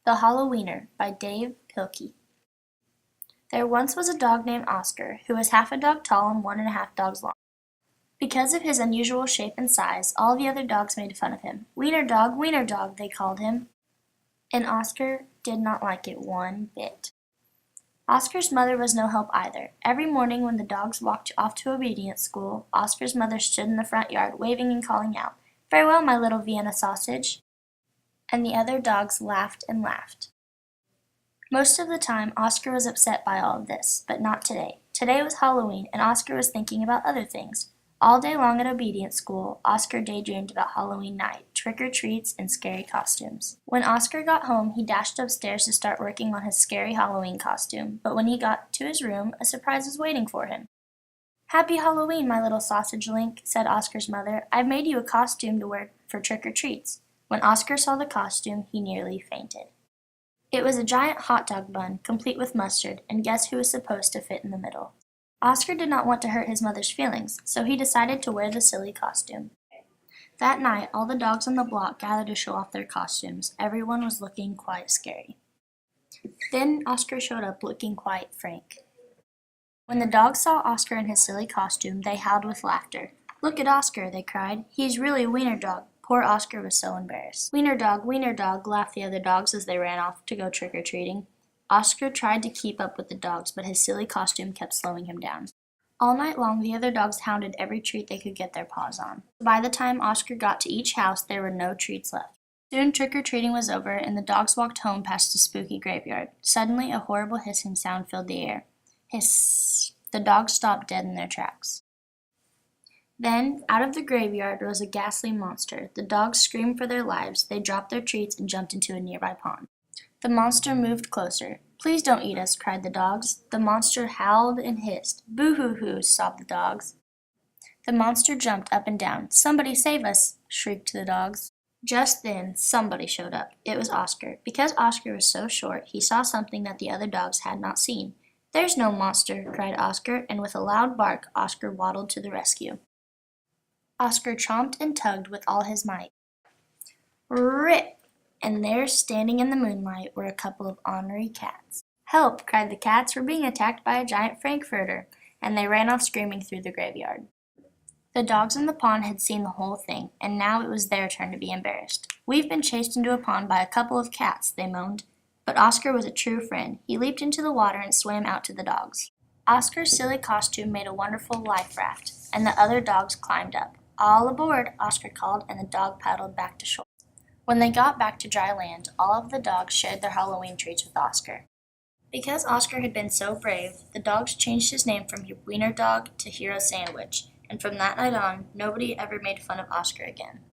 The Hallo-wiener by Dave Pilkey. There once was a dog named Oscar, who was half a dog tall and 1.5 dogs long. Because of his unusual shape and size, all the other dogs made fun of him. Wiener dog, they called him. And Oscar did not like it one bit. Oscar's mother was no help either. Every morning when the dogs walked off to obedience school, Oscar's mother stood in the front yard, waving and calling out, "Farewell, my little Vienna sausage." And the other dogs laughed and laughed. Most of the time, Oscar was upset by all of this, but not today. Today was Halloween, and Oscar was thinking about other things. All day long at obedience school, Oscar daydreamed about Halloween night, trick-or-treats, and scary costumes. When Oscar got home, he dashed upstairs to start working on his scary Halloween costume, but when he got to his room, a surprise was waiting for him. "Happy Halloween, my little sausage link," said Oscar's mother. "I've made you a costume to wear for trick-or-treats." When Oscar saw the costume, he nearly fainted. It was a giant hot dog bun, complete with mustard, and guess who was supposed to fit in the middle? Oscar did not want to hurt his mother's feelings, so he decided to wear the silly costume. That night, all the dogs on the block gathered to show off their costumes. Everyone was looking quite scary. Then Oscar showed up looking quite frank. When the dogs saw Oscar in his silly costume, they howled with laughter. "Look at Oscar," they cried. "He's really a wiener dog." Poor Oscar was so embarrassed. Wiener dog," laughed the other dogs as they ran off to go trick-or-treating. Oscar tried to keep up with the dogs, but his silly costume kept slowing him down. All night long, the other dogs hounded every treat they could get their paws on. By the time Oscar got to each house, there were no treats left. Soon trick-or-treating was over, and the dogs walked home past a spooky graveyard. Suddenly, a horrible hissing sound filled the air. Hiss! The dogs stopped dead in their tracks. Then, out of the graveyard rose a ghastly monster. The dogs screamed for their lives. They dropped their treats and jumped into a nearby pond. The monster moved closer. "Please don't eat us," cried the dogs. The monster howled and hissed. "Boo-hoo-hoo," sobbed the dogs. The monster jumped up and down. "Somebody save us," shrieked the dogs. Just then, somebody showed up. It was Oscar. Because Oscar was so short, he saw something that the other dogs had not seen. "There's no monster," cried Oscar, and with a loud bark, Oscar waddled to the rescue. Oscar chomped and tugged with all his might. Rip! And there, standing in the moonlight, were a couple of ornery cats. "Help!" cried the cats. "We're being attacked by a giant frankfurter," and they ran off screaming through the graveyard. The dogs in the pond had seen the whole thing, and now it was their turn to be embarrassed. "We've been chased into a pond by a couple of cats," they moaned. But Oscar was a true friend. He leaped into the water and swam out to the dogs. Oscar's silly costume made a wonderful life raft, and the other dogs climbed up. "All aboard," Oscar called, and the dog paddled back to shore. When they got back to dry land, all of the dogs shared their Halloween treats with Oscar. Because Oscar had been so brave, the dogs changed his name from Wiener Dog to Hero Sandwich, and from that night on, nobody ever made fun of Oscar again.